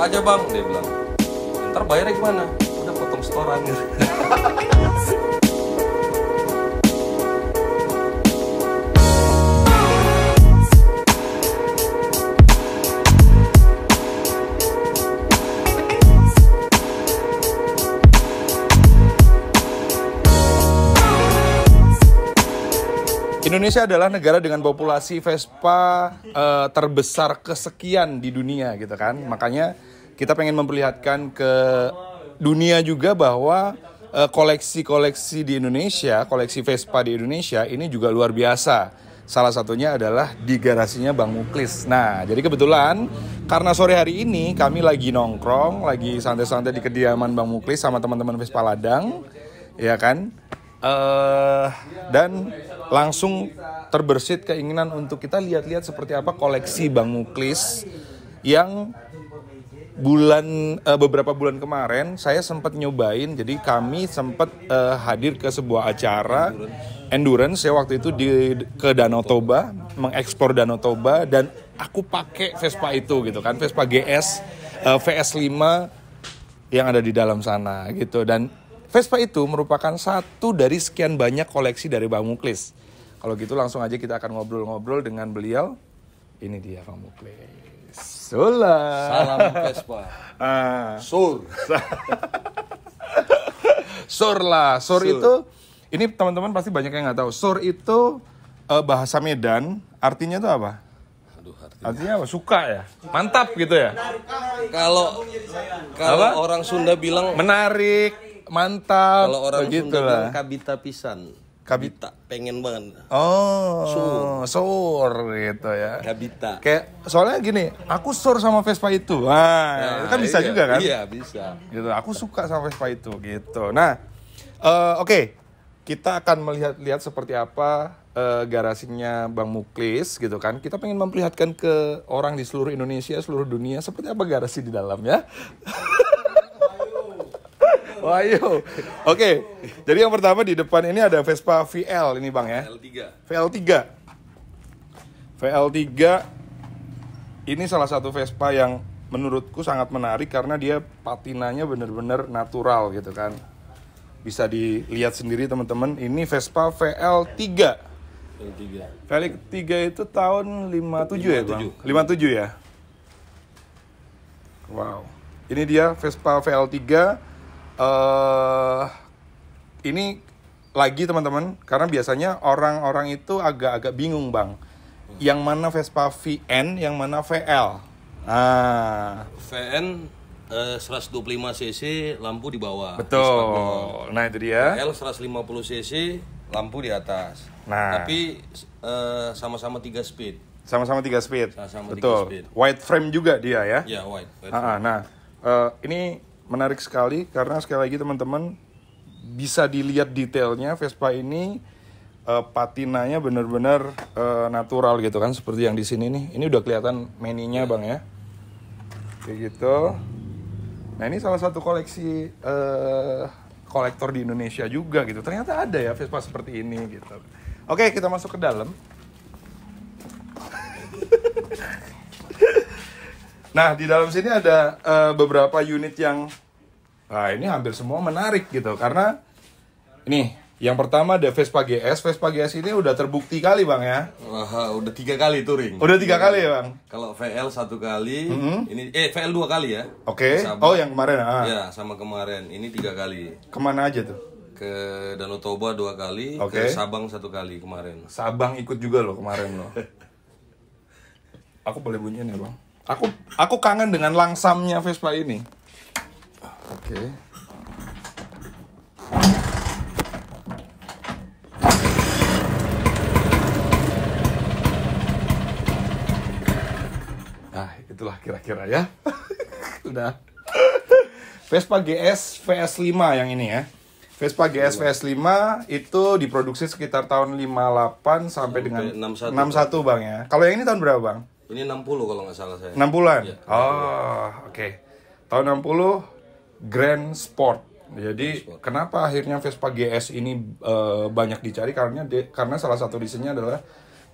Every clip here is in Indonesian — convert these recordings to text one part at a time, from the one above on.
aja bang, dia bilang. Ntar bayarnya gimana? Udah potong setoran gitu. Indonesia adalah negara dengan populasi Vespa terbesar kesekian di dunia gitu kan. Makanya kita pengen memperlihatkan ke dunia juga bahwa koleksi-koleksi di Indonesia, koleksi Vespa di Indonesia ini juga luar biasa. Salah satunya adalah di garasinya Bang Muklis. Nah, jadi kebetulan karena sore hari ini kami lagi nongkrong, lagi santai-santai di kediaman Bang Muklis sama teman-teman Vespa Ladang, ya kan? Dan langsung terbersit keinginan untuk kita lihat-lihat seperti apa koleksi Bang Muklis yang beberapa bulan kemarin saya sempat nyobain. Jadi kami sempat hadir ke sebuah acara endurance ya waktu itu ke Danau Toba, mengeksplor Danau Toba, dan aku pakai Vespa itu gitu kan, Vespa GS VS5 yang ada di dalam sana gitu. Dan Vespa itu merupakan satu dari sekian banyak koleksi dari Bang Muklis. Kalau gitu langsung aja kita akan ngobrol-ngobrol dengan beliau. Ini dia Bang Muklis. Sula. Salam Vespa. Sur. Sur lah. Sur itu, ini teman-teman pasti banyak yang nggak tahu. Sur itu bahasa Medan, artinya itu apa? Artinya apa? Suka ya? Mantap gitu ya? Kalau orang Sunda bilang menarik. Mantap. Kalau orang begitu Sunda lah. bilang kabita pisan. Kabita, pengen banget. Oh, sur gitu ya. Kabita. Kayak soalnya gini, aku sur sama Vespa itu. Nah, itu kan bisa juga kan? Iya, bisa. Gitu. Aku suka sama Vespa itu gitu. Nah, oke. Kita akan melihat seperti apa garasinya Bang Muklis gitu kan. Kita pengen memperlihatkan ke orang di seluruh Indonesia, seluruh dunia seperti apa garasi di dalam ya. Wah, ayo. Oke. Jadi yang pertama di depan ini ada Vespa VL ini Bang ya. VL3. VL3 ini salah satu Vespa yang menurutku sangat menarik karena dia patinanya benar-benar natural gitu kan. Bisa dilihat sendiri teman-teman, ini Vespa VL3. VL3 itu tahun 57 ya Bang? 57 ya? Wow. Ini dia Vespa VL3. Ini lagi teman-teman, karena biasanya orang-orang itu agak-agak bingung Bang, yang mana Vespa VN, yang mana VL. VN 125 cc, lampu di bawah. Betul. Nah itu dia. VL 150 cc, lampu di atas. Nah. Tapi sama-sama 3 speed. Sama-sama 3 speed. Sama-sama betul. 3 speed. White frame juga dia ya. Ya white. Nah, ini menarik sekali karena sekali lagi teman-teman bisa dilihat detailnya Vespa ini, patinanya benar-benar natural gitu kan, seperti yang di sini nih. Ini udah kelihatan meninya Bang ya, kayak gitu. Nah ini salah satu koleksi kolektor di Indonesia juga gitu. Ternyata ada ya Vespa seperti ini gitu. Oke, kita masuk ke dalam. Nah, di dalam sini ada beberapa unit yang ini hampir semua menarik gitu. Karena ini, yang pertama ada Vespa GS. Vespa GS ini udah terbukti kali Bang ya. Wah, udah 3 kali touring. Udah 3 kali ya Bang? Kalau VL 1 kali, ini VL 2 kali ya. Oke. Oh, yang kemarin Ya, sama kemarin. Ini 3 kali. Kemana aja tuh? Ke Danau Toba 2 kali, Oke. ke Sabang 1 kali kemarin. Sabang ikut juga loh kemarin loh. Aku boleh bunyiin ya Bang? Aku kangen dengan langsamnya Vespa ini. Oke. Nah, itulah kira-kira ya. Udah. Vespa GS VS5 yang ini ya. Vespa GS VS5 itu diproduksi sekitar tahun 58 sampai dengan 61 Bang ya. Kalau yang ini tahun berapa Bang? Ini 60 kalau nggak salah saya. 60-an? Ya, oke. Tahun 60 Grand Sport. Jadi kenapa akhirnya Vespa GS ini banyak dicari karena salah satu desainnya adalah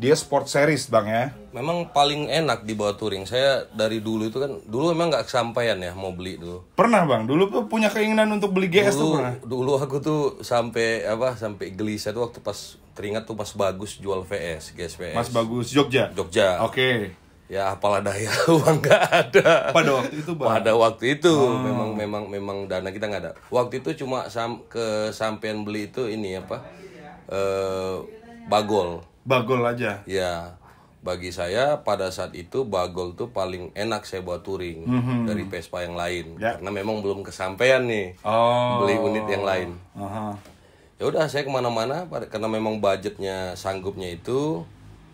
dia sport series bang ya. Memang paling enak dibawa touring. Saya dari dulu itu kan, dulu emang nggak kesampaian ya mau beli dulu. Pernah bang, dulu tuh punya keinginan untuk beli GS tuh pernah? Dulu aku tuh sampai gelisah tuh waktu pas teringat tuh Mas Bagus jual VS, GS VS. Mas Bagus Jogja? Jogja. Oke. Ya apalah daya, uang nggak ada. Pada waktu itu bang? Pada waktu itu memang dana kita nggak ada. Waktu itu cuma kesampean beli itu ini apa? Bagol. Bagol aja? Ya, bagi saya pada saat itu Bagol tuh paling enak saya buat touring dari Vespa yang lain. Ya. Karena memang belum kesampaian nih beli unit yang lain. Ya udah saya kemana-mana karena memang budgetnya sanggupnya itu,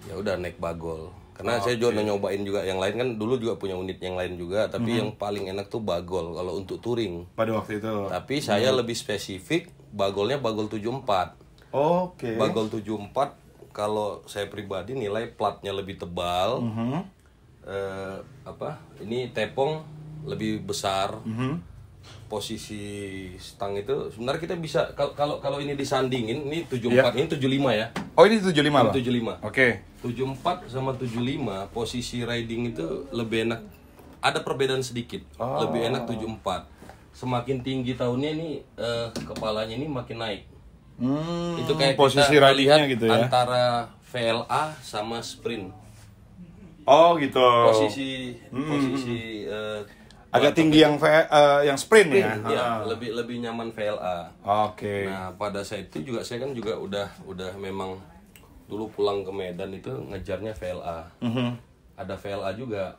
ya udah naik Bagol. Karena saya juga nyobain juga yang lain kan, dulu juga punya unit yang lain juga, tapi yang paling enak tuh Bagol kalau untuk touring. Pada waktu itu. Tapi saya lebih spesifik, Bagolnya Bagol 74. Oke. Bagol 74 kalau saya pribadi nilai platnya lebih tebal. Ini tepong lebih besar. Posisi stang itu sebenarnya kita bisa kalau ini disandingin, ini 74 ini 75 ya. Oh ini 75 lah. 75. Oke. 74 sama 75 posisi riding itu lebih enak. Ada perbedaan sedikit. Lebih enak 74. Semakin tinggi tahunnya ini kepalanya ini makin naik. Itu kayak posisi kita ridingnya lihat gitu ya. antara VLA sama sprint. Oh gitu. Posisi agak tinggi yang sprint ya. Lebih nyaman VLA. Oke. Nah, pada saat itu juga saya kan juga udah memang dulu pulang ke Medan itu ngejarnya VLA. Ada VLA juga.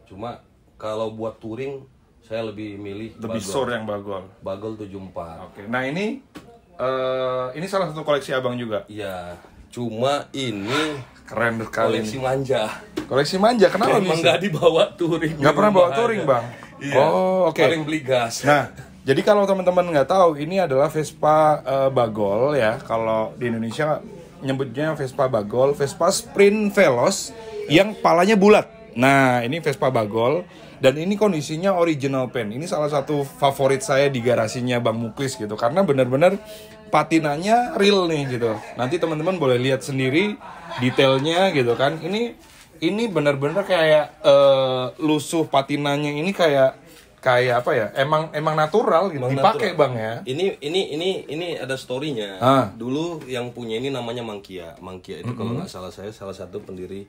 Cuma kalau buat touring saya lebih milih lebih sore yang Bagol. Bagol 74. Oke. Nah, ini salah satu koleksi Abang juga. Iya. Cuma ini keren sekali. koleksi manja. Koleksi manja, kenapa Emang bisa? nggak dibawa touring. Nggak pernah bawa touring, Bang? Iya. Oh, oke. Paling beli gas. Nah, jadi kalau teman-teman nggak tahu, ini adalah Vespa Bagol ya. Kalau di Indonesia nyebutnya Vespa Bagol, Vespa Sprint Veloz yang palanya bulat. Nah, ini Vespa Bagol dan ini kondisinya original pen. Ini salah satu favorit saya di garasinya Bang Muklis gitu, karena benar-benar patinanya real nih gitu. Nanti teman-teman boleh lihat sendiri detailnya gitu kan. Ini benar-benar kayak lusuh patinanya ini kayak apa ya? Emang natural gitu. Dipakai Bang ya. Ini ada story-nya. Dulu yang punya ini namanya Mangkia. Mangkia itu kalau nggak salah saya salah satu pendiri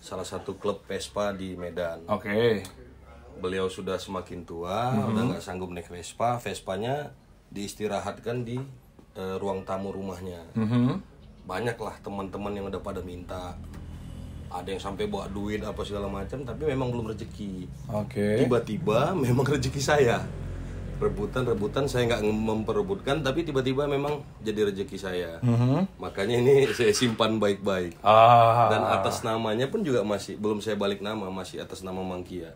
salah satu klub Vespa di Medan. Oke. Beliau sudah semakin tua, udah nggak sanggup naik Vespa. Vespanya diistirahatkan di ruang tamu rumahnya. Banyaklah teman-teman yang udah pada minta. Ada yang sampai bawa duit apa segala macam, tapi memang belum rezeki. Oke. Tiba-tiba memang rezeki saya. Rebutan saya nggak memperebutkan, tapi tiba-tiba memang jadi rezeki saya. Makanya ini saya simpan baik-baik. Dan atas namanya pun juga masih belum saya balik nama, masih atas nama Mangkia.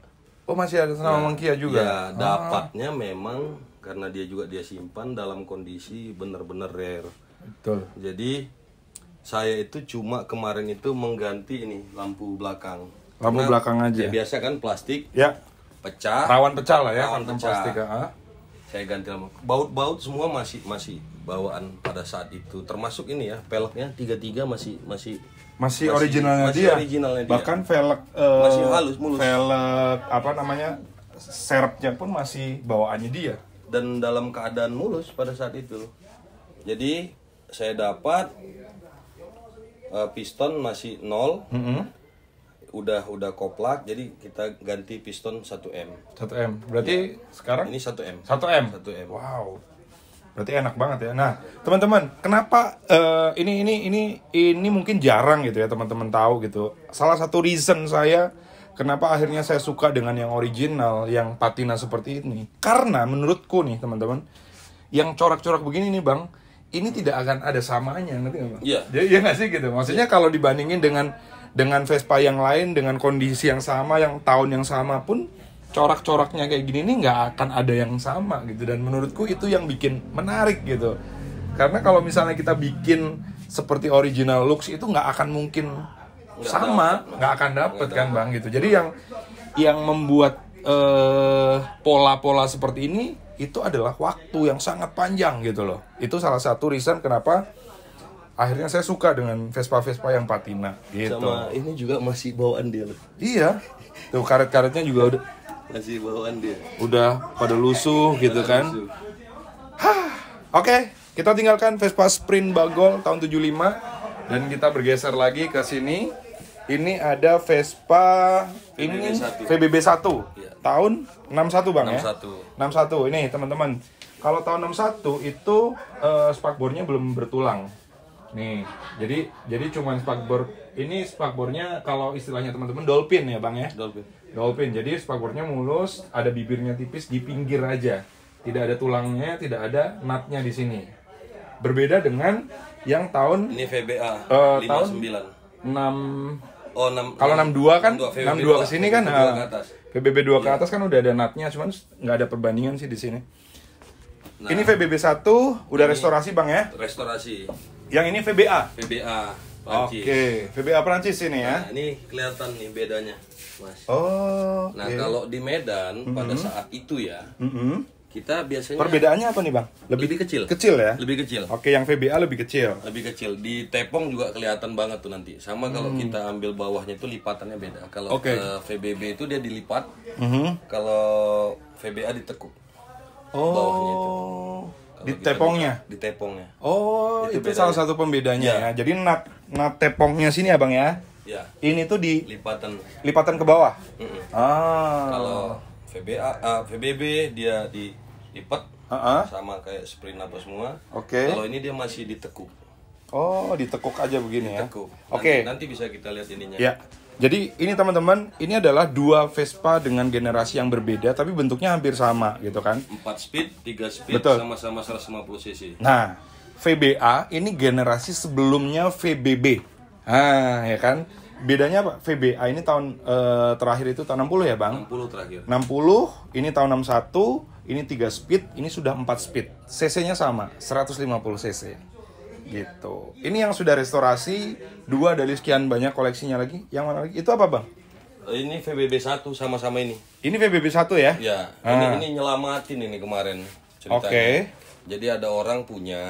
Oh, masih atas nama Mangkia juga. Ya, dapatnya memang karena dia simpan dalam kondisi benar-benar rare. Betul. Jadi saya itu cuma kemarin itu mengganti ini lampu belakang. Lampu belakang aja. Ya biasa kan plastik. Ya. Pecah. Rawan pecah lah ya. Rawan pecah. Plastik, Saya ganti lampu. Baut-baut semua masih bawaan pada saat itu. Termasuk ini ya, peleknya 33 masih originalnya dia. Bahkan velg masih halus, mulus. Velg apa namanya? Serepnya pun masih bawaannya dia. Dan dalam keadaan mulus pada saat itu. Jadi saya dapat piston masih 0. Udah koplak, jadi kita ganti piston 1M. 1M. Berarti sekarang ini 1M. 1M. Wow. Berarti enak banget ya. Nah, teman-teman, kenapa ini mungkin jarang gitu ya teman-teman tahu gitu. Salah satu reason saya kenapa akhirnya saya suka dengan yang original, yang patina seperti ini. Karena menurutku nih, teman-teman, yang corak-corak begini nih, Bang, ini tidak akan ada samanya, ngerti nggak, Bang? Iya. Jadi ya nggak sih gitu. Maksudnya kalau dibandingin dengan Vespa yang lain, dengan kondisi yang sama, yang tahun yang sama pun, corak-coraknya kayak gini nih nggak akan ada yang sama gitu. Dan menurutku itu yang bikin menarik gitu. Karena kalau misalnya kita bikin seperti original looks itu nggak akan mungkin nggak akan dapet kan Bang gitu. Jadi yang membuat pola-pola seperti ini itu adalah waktu yang sangat panjang gitu loh. Itu salah satu reason kenapa akhirnya saya suka dengan Vespa-Vespa yang patina gitu. Sama ini juga masih bawaan dia loh. Iya. Tuh karet-karetnya juga udah Masih bawaan dia. Udah pada lusuh gitu kan. Oke, kita tinggalkan Vespa Sprint Bagol tahun 75 dan kita bergeser lagi ke sini. Ini ada Vespa ini VBB1 ya. Tahun 61 Bang 61. Ya. 61. Ini teman-teman. Kalau tahun 61 itu spakbornya belum bertulang. Nih, jadi cuman spakbor. Ini spakbornya kalau istilahnya teman-teman dolphin ya Bang ya. Dolphin. Jadi spakbornya mulus, ada bibirnya tipis di pinggir aja. Tidak ada tulangnya, tidak ada nutnya di sini. Berbeda dengan yang tahun ini VBA 59. tahun 6 Oh, 6. kalau 62 kan 62 ke sini kan VBB 2 ke Iya. atas kan udah ada nutnya, cuman nggak ada perbandingan sih di sini. Nah, ini VBB1 udah restorasi Bang ya. Restorasi. Yang ini VBA. VBA Prancis. Oke, VBA Prancis ini ya. Nah, ini kelihatan nih bedanya, Mas. Oh. Nah, kalau di Medan pada saat itu ya, kita biasanya perbedaannya apa nih Bang? lebih kecil. Kecil ya? Lebih kecil. Oke, yang VBA lebih kecil. Lebih kecil. Di tepong juga kelihatan banget tuh nanti. Sama kalau kita ambil bawahnya itu lipatannya beda. Kalau VBB itu dia dilipat. Kalau VBA ditekuk. Bawahnya itu. Di tepongnya. Di tepongnya. Oh, itu salah satu pembedanya ya. Jadi nut tepongnya sini ya Bang ya. Ya. Ini tuh di lipatan ke bawah. Ah. Kalau VBB dia dilipat sama kayak sprint apa semua. Oke. Kalau ini dia masih ditekuk. Oh, ditekuk aja begini Ditekuk. ya. Oke. Nanti bisa kita lihat ininya. Ya. Jadi ini teman-teman, ini adalah dua Vespa dengan generasi yang berbeda tapi bentuknya hampir sama gitu kan. 4 speed, 3 speed, Betul. sama-sama 150 cc. Nah, VBA ini generasi sebelumnya VBB. Ah, ya kan? Bedanya apa? VBA ini tahun terakhir itu tahun 60 ya, Bang? 60 terakhir. 60, ini tahun 61, ini 3 speed, ini sudah 4 speed. CC-nya sama, 150 cc. Gitu. Ini yang sudah restorasi, 2 dari sekian banyak koleksinya lagi. Yang mana lagi? Itu apa, Bang? Ini VBB1 sama-sama ini. Ini VBB1 ya? Ya, ini nyelamatin ini kemarin ceritanya. Oke. Jadi ada orang punya,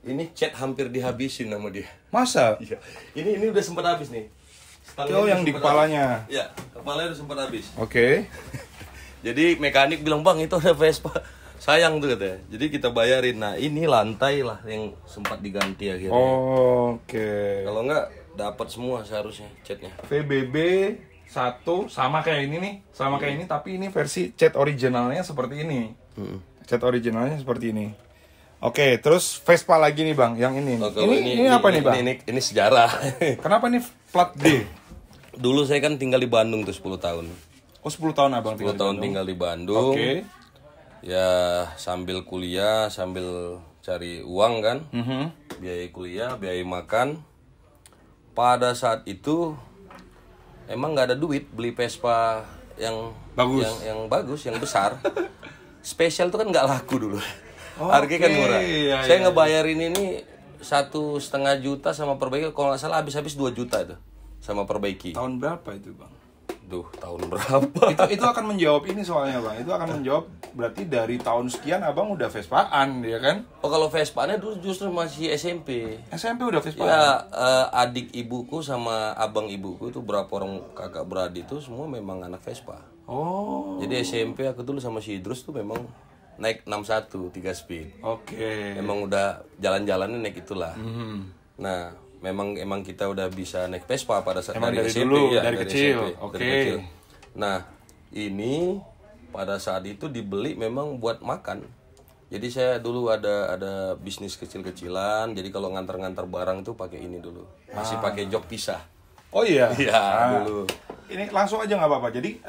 ini cat hampir dihabisin sama dia. Masa? Iya. Ini udah sempat habis nih. Oh, yang di kepalanya. Ya, kepalanya udah sempat habis. Oke. Jadi mekanik bilang, "Bang, itu ada Vespa." Sayang tuh katanya. Jadi kita bayarin. Nah, ini lantai lah yang sempat diganti akhirnya. Oke. Kalau enggak dapat semua seharusnya catnya. VBB 1 sama kayak ini nih, sama kayak ini tapi ini versi cat originalnya seperti ini. Cat originalnya seperti ini. Oke, terus Vespa lagi nih Bang, yang ini. Oh, ini apa nih Bang? Ini sejarah. Kenapa nih plat D? Dulu saya kan tinggal di Bandung tuh 10 tahun. Oh, 10 tahun Abang 10 tahun tinggal di Bandung. Oke. Ya sambil kuliah, sambil cari uang kan. Biaya kuliah, biaya makan. Pada saat itu emang nggak ada duit beli Vespa yang bagus, yang bagus, yang besar. Spesial tuh kan nggak laku dulu. Harganya kan murah. Saya ngebayarin ini 1,5 juta sama perbaiki. Kalau nggak salah habis 2 juta itu sama perbaiki. Tahun berapa itu Bang? Duh, tahun berapa? itu akan menjawab ini soalnya Bang. Itu akan menjawab berarti dari tahun sekian Abang udah Vespaan, ya kan? Oh, kalau Vespaannya dulu justru masih SMP. SMP udah Vespaan? Ya, adik ibuku sama abang ibuku itu berapa orang kakak beradik itu semua memang anak Vespa. Oh. Jadi SMP aku dulu sama si Idrus tuh memang naik 61 3 speed. Oke. Memang udah jalan-jalannya naik itulah. Nah, memang kita udah bisa naik Vespa pada saat dari SMP dulu, ya, dari kecil. SMP, Oke. dari kecil. Nah, ini pada saat itu dibeli memang buat makan. Jadi saya dulu ada bisnis kecil-kecilan. Jadi kalau ngantar-ngantar barang tuh pakai ini dulu. Masih pakai jok pisah. Oh iya. Iya, dulu. Ini langsung aja nggak apa-apa. Jadi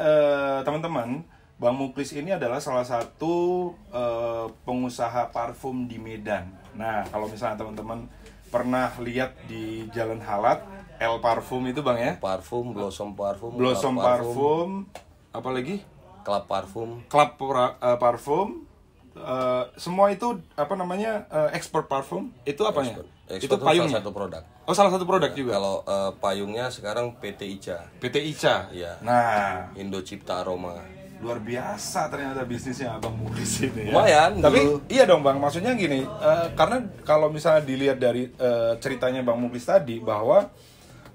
teman-teman, Bang Muklis ini adalah salah satu pengusaha parfum di Medan. Nah, kalau misalnya teman-teman pernah lihat di Jalan Halat, El Parfum itu Bang ya? Parfum, Blossom Parfum, Blossom Parfum, apa lagi? Club Parfum. Club Parfum. Semua itu apa namanya? Expert Parfum. Itu apanya? Itu payungnya. salah satu produk. Oh, salah satu produk juga. Kalau payungnya sekarang PT Ica. PT Ica. Iya. Nah, Indo Cipta Aroma. Luar biasa ternyata bisnisnya Abang Muklis ini ya. Lumayan. Tapi dulu. iya dong Bang, maksudnya gini, karena kalau misalnya dilihat dari ceritanya Bang Muklis tadi bahwa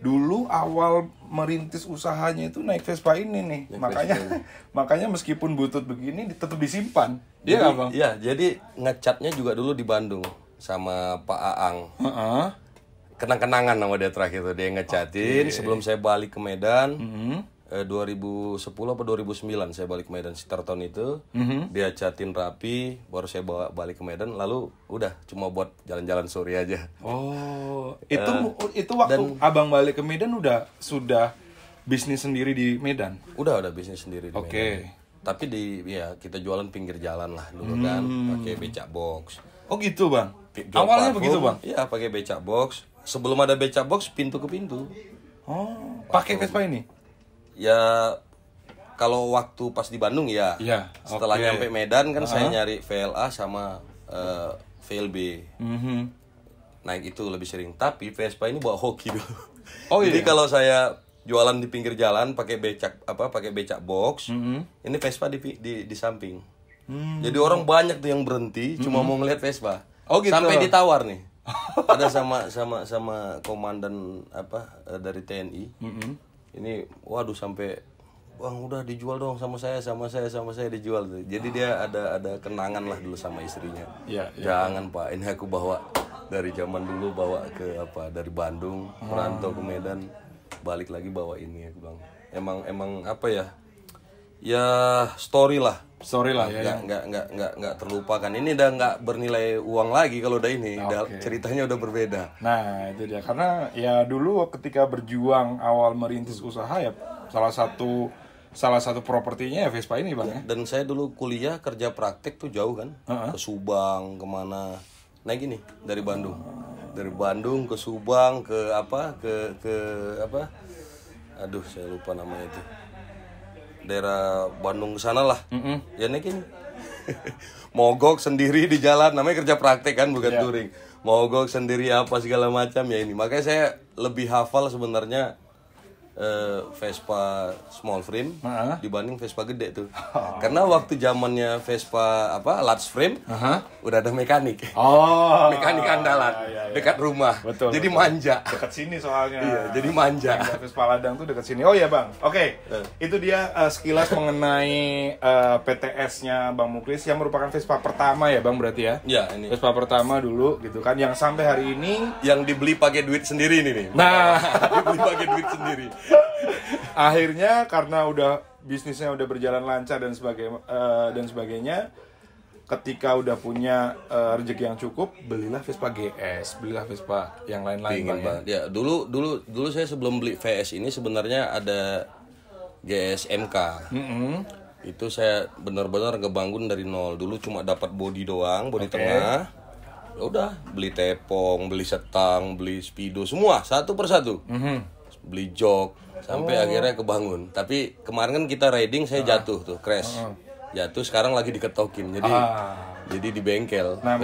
dulu awal merintis usahanya itu naik Vespa ini nih. Makanya meskipun butut begini tetap disimpan. Iya nggak Bang? Iya, jadi ngecatnya juga dulu di Bandung sama Pak Aang. Kenang-kenangan nama dia terakhir tuh, dia ngecatin sebelum saya balik ke Medan. 2010 apa 2009 saya balik ke Medan sekitar tahun itu. Dia catin rapi, baru saya bawa balik ke Medan, lalu udah cuma buat jalan-jalan sore aja. Oh, itu waktu Abang balik ke Medan sudah bisnis sendiri di Medan. Udah bisnis sendiri di Medan. Tapi kita jualan pinggir jalan lah dulu kan, pakai becak box. Oh gitu Bang. Awalnya begitu Bang? Iya, pakai becak box. Sebelum ada becak box, pintu ke pintu. Oh, pakai Vespa ini? Ya kalau waktu pas di Bandung ya. Setelah nyampe Medan kan saya nyari VLA sama VLB. Naik itu lebih sering. Tapi Vespa ini bawa hoki dulu. Jadi kalau saya jualan di pinggir jalan pakai becak box, ini Vespa di samping. Jadi orang banyak tuh yang berhenti cuma mau ngeliat Vespa. Oh gitu. Sampai ditawar nih. Ada sama komandan dari TNI. Ini waduh sampai Bang udah dijual dong sama saya dijual tuh. Jadi dia ada kenangan lah dulu sama istrinya. Jangan Pak, ini aku bawa dari zaman dulu bawa ke dari Bandung merantau ke Medan, balik lagi bawa ini aku bilang. Emang apa ya? Ya story lah ya. Nggak terlupakan. Ini udah nggak bernilai uang lagi kalau udah ini. Ceritanya udah berbeda. Nah itu dia, karena ya dulu ketika berjuang awal merintis usaha ya salah satu propertinya ya Vespa ini Bang ya. Dan saya dulu kuliah kerja praktek tuh jauh kan, ke Subang kemana. Nah gini dari Bandung ke Subang ke aduh saya lupa namanya itu. Daerah Bandung ke sana lah. Ya naikin. Mogok sendiri di jalan, namanya kerja praktek kan bukan touring. Mogok sendiri apa segala macam ya ini. Makanya saya lebih hafal sebenarnya Vespa small frame dibanding Vespa gede tuh. Karena waktu zamannya Vespa large frame udah ada mekanik. Mekanik andalan dekat rumah. Betul. Jadi manja. Dekat sini soalnya. Iya, jadi manja. Vespa ladang tuh dekat sini. Oh iya Bang. Oke. Itu dia sekilas mengenai PTS-nya Bang Muklis yang merupakan Vespa pertama ya Bang berarti ya. Iya, ini. Vespa pertama dulu gitu kan yang sampai hari ini yang dibeli pakai duit sendiri ini nih. Nah, dibeli pakai duit sendiri. Akhirnya karena bisnisnya udah berjalan lancar dan sebagainya, ketika udah punya rezeki yang cukup, belilah Vespa GS, belilah Vespa yang lain-lain Bang. Ya, dulu saya sebelum beli VS ini sebenarnya ada GS MK. Itu saya benar-benar ngebangun dari nol. Dulu cuma dapat bodi doang, bodi tengah. Ya udah, beli tepong, beli setang, beli speedo, semua satu persatu. Beli jok sampai akhirnya kebangun. Tapi kemarin kan kita riding saya jatuh tuh, crash. Jatuh sekarang lagi diketokin. Jadi di bengkel. Nah,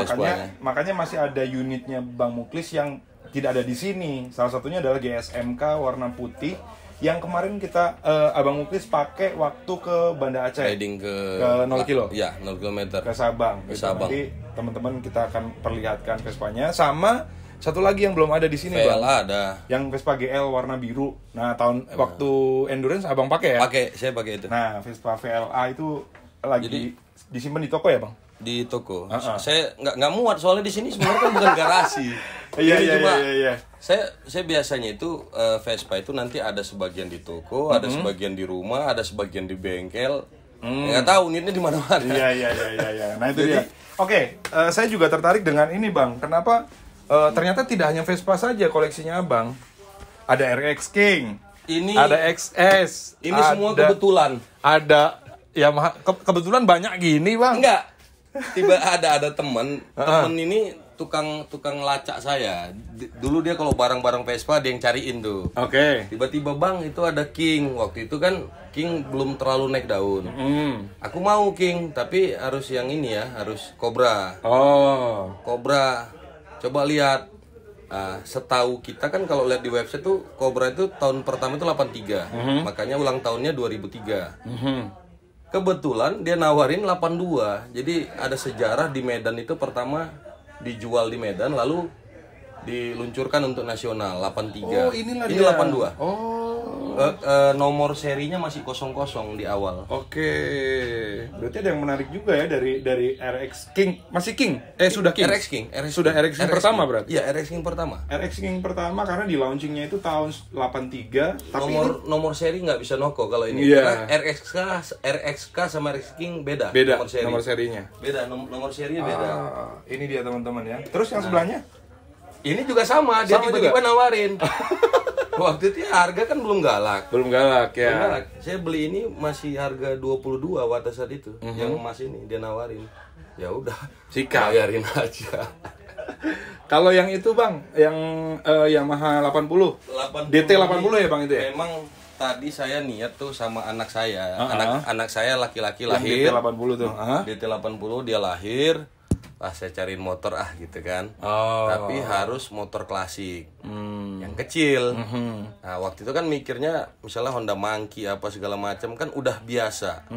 makanya masih ada unitnya Bang Muklis yang tidak ada di sini. Salah satunya adalah GSMK warna putih yang kemarin kita Abang Muklis pakai waktu ke Banda Aceh. Riding ke 0 kilo. Iya, 0 km. Ke Sabang. Ke Sabang. Nanti teman-teman kita akan perlihatkan Vespanya sama satu lagi yang belum ada di sini VLA Bang. ada. Yang Vespa GL warna biru. Nah, waktu endurance Abang pakai ya? Saya pakai itu. Nah, Vespa VLA itu lagi disimpan di toko ya, Bang? Di toko. Saya nggak muat soalnya di sini sebenarnya kan bukan garasi. Iya. Saya biasanya itu Vespa itu nanti ada sebagian di toko, ada sebagian di rumah, ada sebagian di bengkel. Nggak tahu unitnya di mana-mana. Iya. Nah, itu dia. Oke, saya juga tertarik dengan ini, Bang. Kenapa ternyata tidak hanya Vespa saja koleksinya Abang. Ada RX King, ada XS. Ini semua kebetulan. Ada Yamaha. Kebetulan banyak gini, Bang. Enggak. Tiba ada temen ini tukang lacak saya. Dulu dia kalau barang-barang Vespa dia yang cariin tuh. Oke. Tiba-tiba Bang itu ada King. Waktu itu kan King belum terlalu naik daun. Aku mau King, tapi harus yang ini ya, harus Cobra. Cobra. Coba lihat. Setahu kita kan kalau lihat di website tuh Cobra itu tahun pertama itu 83. Makanya ulang tahunnya 2003. kebetulan dia nawarin 82. Jadi ada sejarah di Medan itu pertama dijual di Medan lalu diluncurkan untuk nasional 83. Oh, inilah ini dia. 82. Oh. Nomor serinya masih 00 di awal. Oke. Berarti ada yang menarik juga ya dari RX King. Masih King? Sudah King. RX King. Sudah RX King pertama berarti. Iya, RX King pertama. RX King pertama karena di launchingnya itu tahun 83. Tapi nomor seri nggak bisa noko kalau ini. Iya. Karena RXK sama RX King beda. Beda nomor serinya. Beda nomor serinya beda. Ini dia teman-teman ya. Terus yang sebelahnya? Ini juga sama. Dia tiba-tiba nawarin. Waktu itu harga kan belum galak. Belum galak ya. Belum galak. Saya beli ini masih harga 22 pada saat itu. Yang emas ini dia nawarin. Ya udah, sikat. Bayarin aja. Kalau yang itu Bang, yang Yamaha 80 DT 80 ya Bang itu ya? Memang tadi saya niat tuh sama anak saya. Anak saya laki-laki yang lahir. DT 80 tuh. DT 80 dia lahir. Saya cariin motor gitu kan. Tapi harus motor klasik. Yang kecil. Nah, waktu itu kan mikirnya misalnya Honda Monkey apa segala macam kan udah biasa.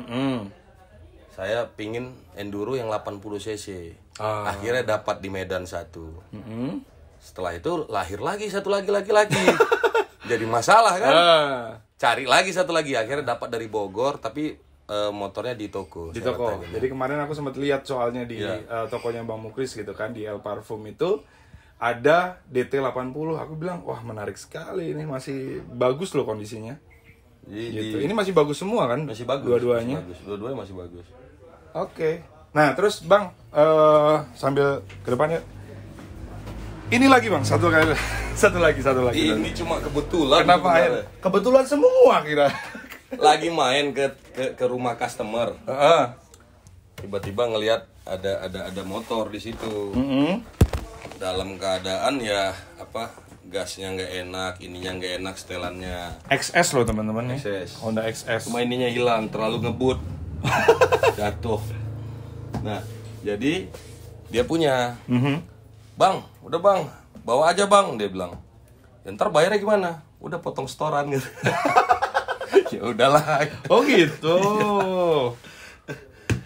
Saya pingin enduro yang 80 cc. Akhirnya dapat di Medan satu. Setelah itu lahir lagi satu lagi. Jadi masalah kan. Cari lagi satu lagi, akhirnya dapat dari Bogor tapi motornya di toko. Jadi kemarin aku sempat lihat soalnya di tokonya Bang Mukris gitu kan, di El Parfum itu ada DT 80. Aku bilang, wah menarik sekali ini, masih bagus loh kondisinya. Gitu. Ini masih bagus semua kan? Masih bagus. Dua-duanya. Dua-duanya masih bagus. Oke. Nah, terus Bang, sambil ke depannya ini lagi Bang, satu lagi. Ini cuma kebetulan. Kenapa air? Kebetulan semua kira. Lagi main ke rumah customer. Tiba-tiba ngelihat ada motor di situ. Dalam keadaan ya gasnya nggak enak, ininya nggak enak, setelannya. XS loh teman-teman nih. XS. Honda XS. Cuma ininya hilang, terlalu ngebut. Jatuh. Nah, jadi dia punya. Bang, udah Bang, bawa aja Bang, dia bilang. Ya, ntar bayarnya gimana? Udah potong setoran gitu. Ya udahlah. Oh gitu.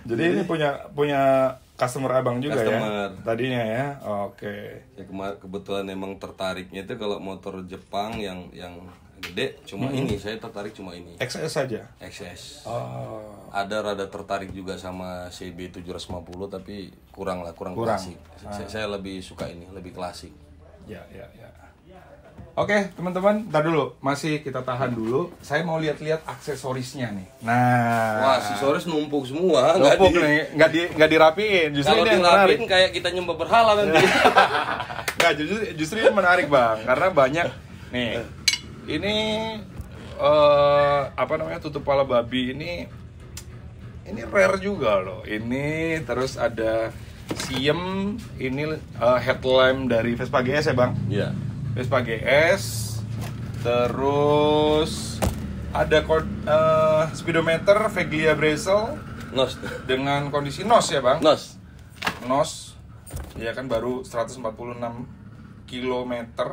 Jadi ini punya customer abang juga ya tadinya ya. Oke. Ya kebetulan emang tertariknya itu kalau motor Jepang yang gede cuma ini, saya tertarik cuma ini. XS saja. XS. Ada rada tertarik juga sama CB 750 tapi kurang klasik. Saya lebih suka ini, lebih klasik. Ya. Oke, teman-teman, ntar dulu. Masih kita tahan dulu. Saya mau lihat-lihat aksesorisnya nih. Nah. Wah, aksesoris numpuk semua. Numpuk nih, nggak dirapiin. Justru kalau ini yang menarik. Kayak kita nyembah berhala nanti. Nggak, justru ini menarik Bang. Karena banyak nih. Ini tutup kepala babi ini rare juga loh. Ini terus ada siem. Ini headlamp dari Vespa GS ya Bang? Iya. Vespa GS, terus ada speedometer Veglia Brazil NOS dengan kondisi NOS ya Bang? NOS, ya kan baru 146 km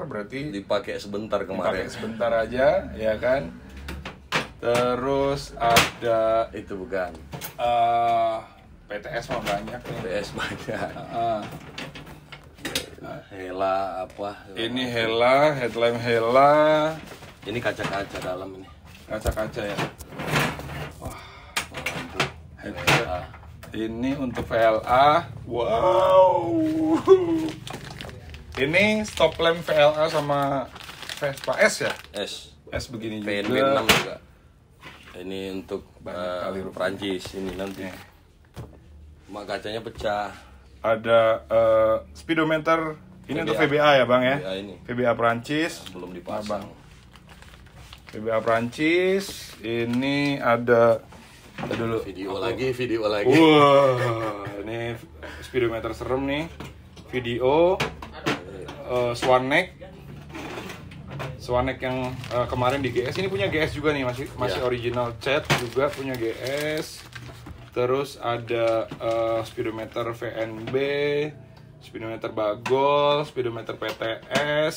berarti dipakai sebentar kemarin. Dipakai sebentar aja, ya kan? Terus ada itu bukan PTS mah banyak nih. PTS banyak. Hella apa? Ini Hella, headlamp Hella. Ini kaca-kaca dalam ini. Kaca-kaca ya. Wah, lampu. Ini untuk VLA. Wow. Ini stop lamp VLA sama Vespa S ya? S begini juga. PNB 6 juga. Ini untuk Prancis ini nanti. Mak kacanya pecah. Ada speedometer ini VBA. Untuk VBA ya Bang ya? VBA ini. VBA Prancis. Belum dipasang. VBA Prancis. Ini ada dulu. Video lagi. Wah, ini speedometer serem nih. Video Swanek yang kemarin di GS. Ini punya GS juga nih, masih original cat juga punya GS. Terus ada speedometer VNB, speedometer Bagol, speedometer PTS.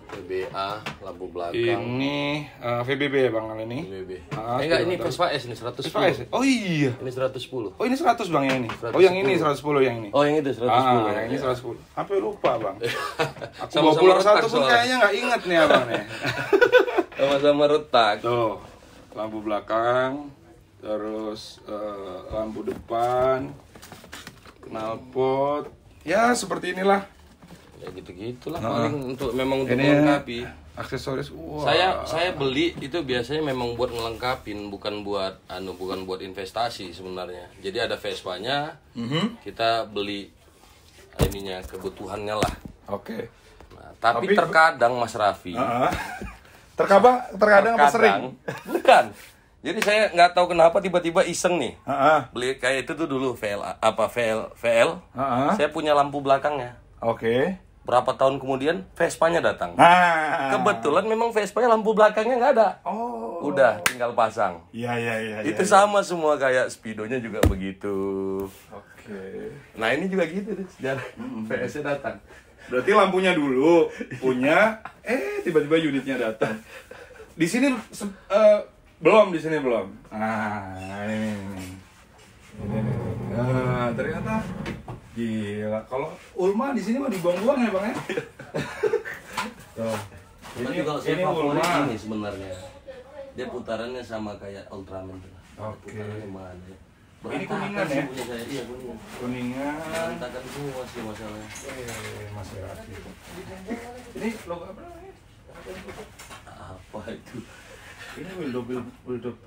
VBA, lampu belakang. Ini VBB ya Bang kali ini. VBB. Enggak, ini Vespa S ini 110. Vespa S. Oh iya. Ini 110. Oh ini 100 Bang yang ini. 110. Oh yang ini 110 yang ini. Oh yang itu 110. Yang ini 110. Sampai lupa Bang. Aku bawa Sama-sama pulang retak satu pun soalnya. kayaknya nggak inget nih Abang nih. Sama-sama retak. Tuh, lampu belakang, terus lampu depan, knalpot. Ya seperti inilah. Ya gitu-gitulah paling memang untuk Ini melengkapi. aksesoris. Wah. Saya beli itu biasanya memang buat ngelengkapin, bukan buat investasi sebenarnya. Jadi ada Vespa-nya, kita beli ininya kebutuhannya lah. Oke. Nah, tapi terkadang Mas Raffi, terkadang apa sering? Bukan. Jadi saya nggak tahu kenapa tiba-tiba iseng nih. Beli kayak itu tuh dulu VL. Saya punya lampu belakangnya. Oke. Berapa tahun kemudian Vespa-nya datang. Nah. Kebetulan memang Vespa-nya lampu belakangnya nggak ada. Oh. Udah tinggal pasang. Iya. Itu sama semua kayak Speedo-nya juga begitu. Oke. Nah ini juga gitu tuh sejarah VS-nya datang. Berarti lampunya dulu punya, tiba-tiba unitnya datang. Di sini belum, di sini belum. Nah, ini. Nah, ternyata gila. Kalau Ulma di sini mah dibuang-buang ya, Bang ya? Tuh. Ini Ulma. ini sebenarnya. Dia putarannya sama kayak Ultraman tuh. Oke. Putarannya mana ya? Ini kuningan ya? Punya saya. Iya, kuningan. Kuningan. Berantakan semua sih masalahnya. Masih rapi. Ini logo apa namanya? Apa itu? Ini window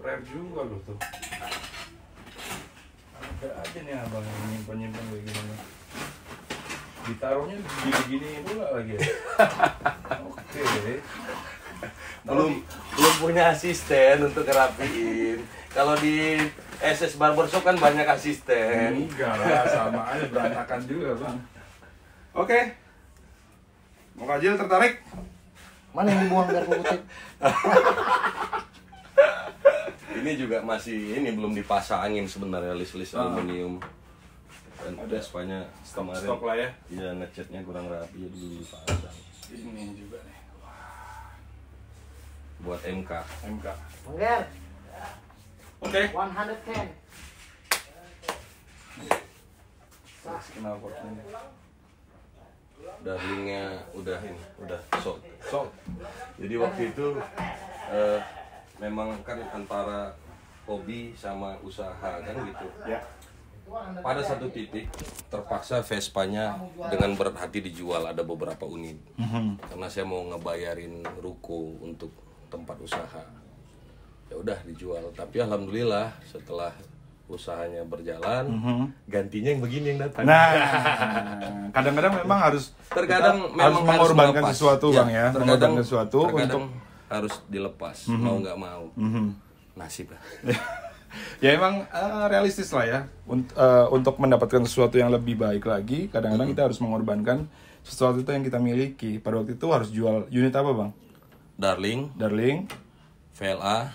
rare juga loh tuh. Ada aja nih abang yang nyimpan kayak gini. Ditaruhnya gini-gini pula lagi ya. Oke. Belum punya asisten untuk ngerapiin. Kalau di SS Barbershop kan banyak asisten. Enggak lah, sama aja berantakan juga bang. Oke. Mau Kajil tertarik? Mana yang dibuang biar putih? Ini juga masih belum dipasangin sebenarnya list aluminium. Dan Vespa-nya Stok lah ya. Iya, ngecatnya kurang rapi jadi belum dipasang. Ini juga nih. Buat MK. Mangger, Oke. 110. Kenal potnya. Darlingnya udah sok. So, Jadi waktu itu memang kan antara hobi sama usaha kan gitu. ya. Pada satu titik terpaksa Vespa-nya dengan berat hati dijual, ada beberapa unit. Karena saya mau ngebayarin ruko untuk tempat usaha. Ya udah dijual, tapi alhamdulillah setelah usahanya berjalan, gantinya yang begini yang datang. Nah, kadang-kadang memang harus memang mengorbankan melepas. sesuatu bang ya, terkadang mengorbankan sesuatu terkadang untuk harus dilepas, mau nggak mau. Nasib lah. ya emang realistis lah ya untuk mendapatkan sesuatu yang lebih baik lagi. Kadang-kadang kita harus mengorbankan sesuatu itu yang kita miliki. Pada waktu itu harus jual unit apa bang? Darling, VLA,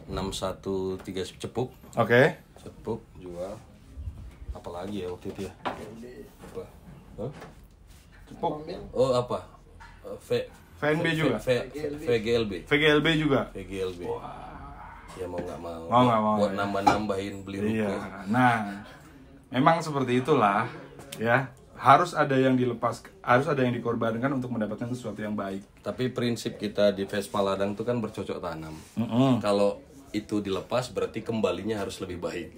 613 cepuk. Oke. Cepuk jual. Apalagi ya waktu itu ya? Apa? Hah? Cepuk. Oh apa? VNB juga. VGLB. VGLB juga. VGLB. Ya mau nggak mau. Mau nggak mau, Buat ya. nambah-nambahin beli ruko. Iya. Nah, memang seperti itulah ya. Harus ada yang dilepas, harus ada yang dikorbankan untuk mendapatkan sesuatu yang baik. Tapi prinsip kita di Vespa Ladang itu kan bercocok tanam. Kalau itu dilepas berarti kembalinya harus lebih baik.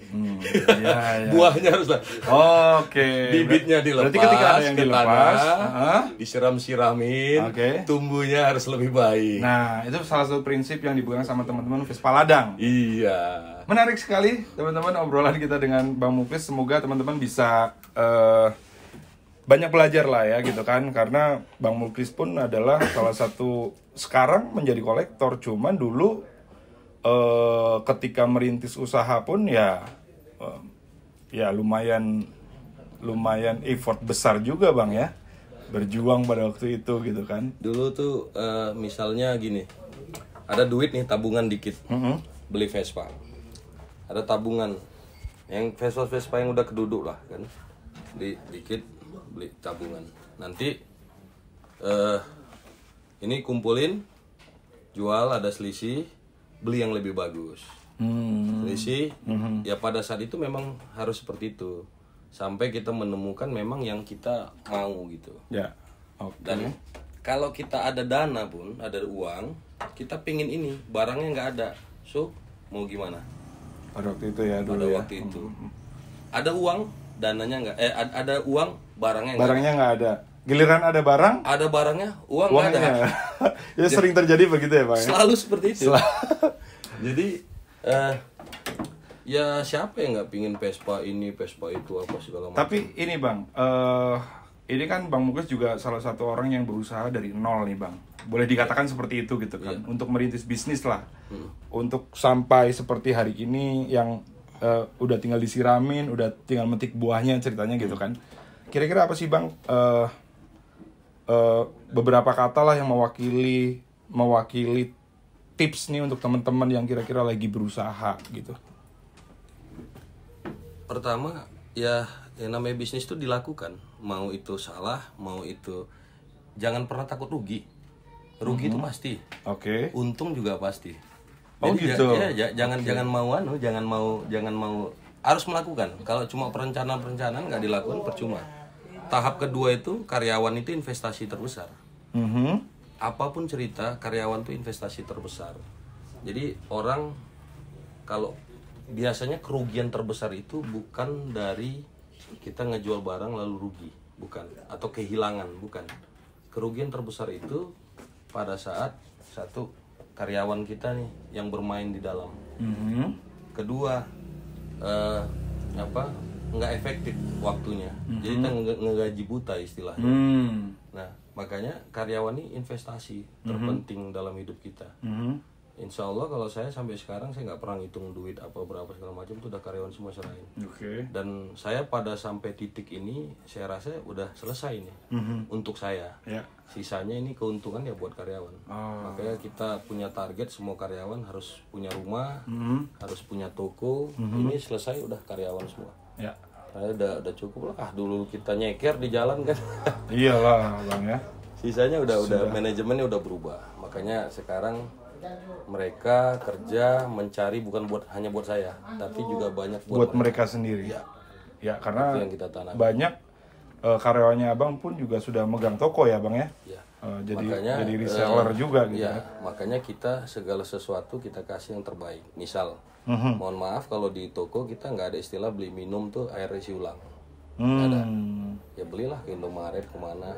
Ya. Buahnya harus Oke. bibitnya dilepas. Berarti ketika ada yang ke dilepas, tanah, disiram-siramin, Oke. tumbuhnya harus lebih baik. Nah, itu salah satu prinsip yang dipegang sama teman-teman Vespa Ladang. Iya. Menarik sekali teman-teman obrolan kita dengan Bang Muklis. Semoga teman-teman bisa banyak belajar lah ya gitu kan. Karena Bang Muklis pun adalah salah satu sekarang menjadi kolektor. Cuman dulu ketika merintis usaha pun ya lumayan effort besar juga Bang ya. Berjuang pada waktu itu gitu kan. Dulu tuh misalnya gini, ada duit nih tabungan dikit, beli Vespa. Ada tabungan, yang Vespa yang udah keduduk lah kan, dikit beli tabungan. Nanti Ini kumpulin, jual, ada selisih, beli yang lebih bagus. Selisih, ya pada saat itu memang harus seperti itu. Sampai kita menemukan memang yang kita mau gitu. Ya. Oke. Dan kalau kita ada dana pun, ada uang, kita pingin ini, barangnya nggak ada. So, mau gimana? Pada waktu itu ya dulu Pada ya. waktu itu. Ada uang, dananya nggak, ada uang, barangnya nggak ada. Barangnya nggak ada. Giliran ada barang, Ada barangnya, uang nggak ada. uangnya. Ya sering terjadi begitu ya Pak ya? Selalu seperti itu. Jadi ya siapa yang nggak pingin Vespa ini, Vespa itu, apa segala macam. Tapi ini Bang, ini kan Bang Muklis juga salah satu orang yang berusaha dari nol nih Bang. Boleh dikatakan seperti itu gitu kan, untuk merintis bisnis lah. Untuk sampai seperti hari ini yang udah tinggal disiramin, udah tinggal metik buahnya ceritanya gitu kan. Kira-kira apa sih Bang beberapa kata lah yang mewakili tips nih untuk teman-teman yang kira-kira lagi berusaha gitu. Pertama, ya yang namanya bisnis itu dilakukan. Mau itu salah, mau itu jangan pernah takut rugi. Rugi itu pasti. Oke. Untung juga pasti. Oh, Jadi gitu. jangan mau harus melakukan. Kalau cuma perencanaan nggak dilakukan percuma. Tahap kedua itu karyawan itu investasi terbesar. Apapun cerita, karyawan itu investasi terbesar. Jadi orang kalau biasanya kerugian terbesar itu bukan dari kita ngejual barang lalu rugi, bukan, atau kehilangan, bukan. Kerugian terbesar itu pada saat satu karyawan kita nih yang bermain di dalam. Kedua nggak efektif waktunya, jadi kita ngegaji buta istilahnya. Nah makanya karyawan ini investasi terpenting dalam hidup kita. Insya Allah kalau saya sampai sekarang saya nggak pernah ngitung duit apa berapa segala macam, itu udah karyawan semua serahin. Dan saya pada sampai titik ini saya rasa udah selesai nih untuk saya. Sisanya ini keuntungan ya buat karyawan. Makanya kita punya target semua karyawan harus punya rumah, harus punya toko. Ini selesai udah karyawan semua. Udah cukup lah. Dulu kita nyeker di jalan kan. Iyalah Bang ya. Sisanya udah manajemennya udah berubah. Makanya sekarang mereka kerja mencari bukan hanya buat saya, tapi juga banyak buat mereka sendiri. Ya karena itu yang kita tanam. Banyak karyawannya Abang pun juga sudah megang toko ya Bang ya. Makanya, jadi reseller juga gitu. Makanya kita segala sesuatu kita kasih yang terbaik. Misal, mohon maaf kalau di toko kita nggak ada istilah beli minum tuh air isi ulang. Nggak ada. Ya belilah ke Indomaret kemana.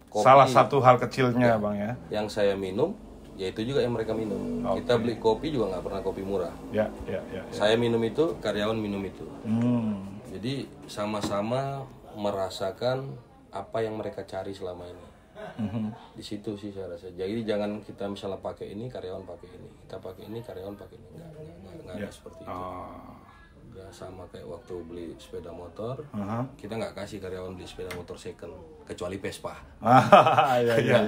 Kopi, salah satu hal kecilnya Bang ya. Yang saya minum, ya itu juga yang mereka minum. Kita beli kopi juga nggak pernah kopi murah. Ya. Saya minum itu, karyawan minum itu. Jadi sama-sama merasakan apa yang mereka cari selama ini. Di situ sih saya rasa. Jadi jangan kita misalnya pakai ini, karyawan pakai ini. Kita pakai ini, karyawan pakai ini. Nggak ada seperti itu. Ya sama kayak waktu beli sepeda motor, kita nggak kasih karyawan beli sepeda motor second, kecuali Vespa. Iya.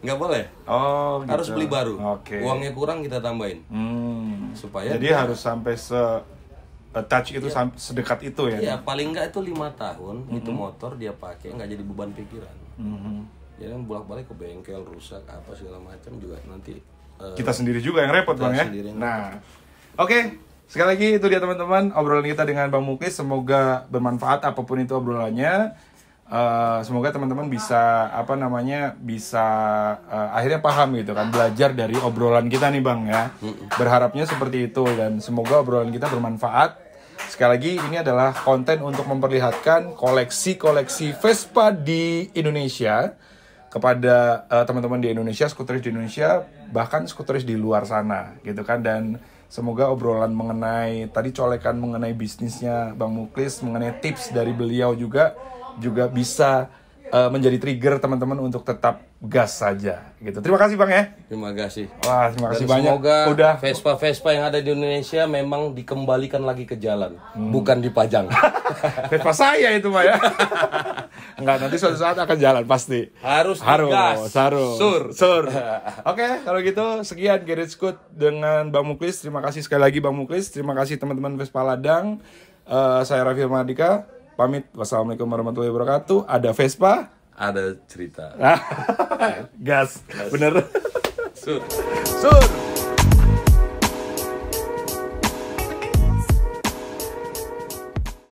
Nggak boleh. Oh, harus gitu. beli baru. Uangnya kurang kita tambahin. Supaya jadi harus sampai touch itu sedekat itu ya. Iya, paling nggak itu 5 tahun itu motor dia pakai nggak jadi beban pikiran. Jadi kan bolak-balik ke bengkel rusak apa segala macam juga nanti kita sendiri juga yang repot Bang ya. Nah, oke. Sekali lagi itu dia teman-teman obrolan kita dengan Bang Muklis. Semoga bermanfaat apapun itu obrolannya. Semoga teman-teman bisa akhirnya paham gitu kan, belajar dari obrolan kita nih Bang ya. Berharapnya seperti itu dan semoga obrolan kita bermanfaat. Sekali lagi ini adalah konten untuk memperlihatkan koleksi-koleksi Vespa di Indonesia kepada teman-teman di Indonesia, skuteris di Indonesia, bahkan skuteris di luar sana gitu kan. Dan semoga obrolan mengenai colekan mengenai bisnisnya Bang Muklis, mengenai tips dari beliau juga bisa menjadi trigger teman-teman untuk tetap gas saja gitu. Terima kasih Bang ya. Terima kasih. Wah, terima kasih banyak. Semoga udah Vespa yang ada di Indonesia memang dikembalikan lagi ke jalan, bukan dipajang. Vespa saya itu Pak ya. Enggak, nanti suatu saat akan jalan pasti. Harus digas. Sur. Oke, kalau gitu sekian Garage Scoot dengan Bang Muklis. Terima kasih sekali lagi Bang Muklis. Terima kasih teman-teman Vespa Ladang. Saya Raffi Mardika. Pamit. Wassalamualaikum warahmatullahi wabarakatuh. Ada Vespa, Ada cerita. Gas. Bener. Sur. Sur.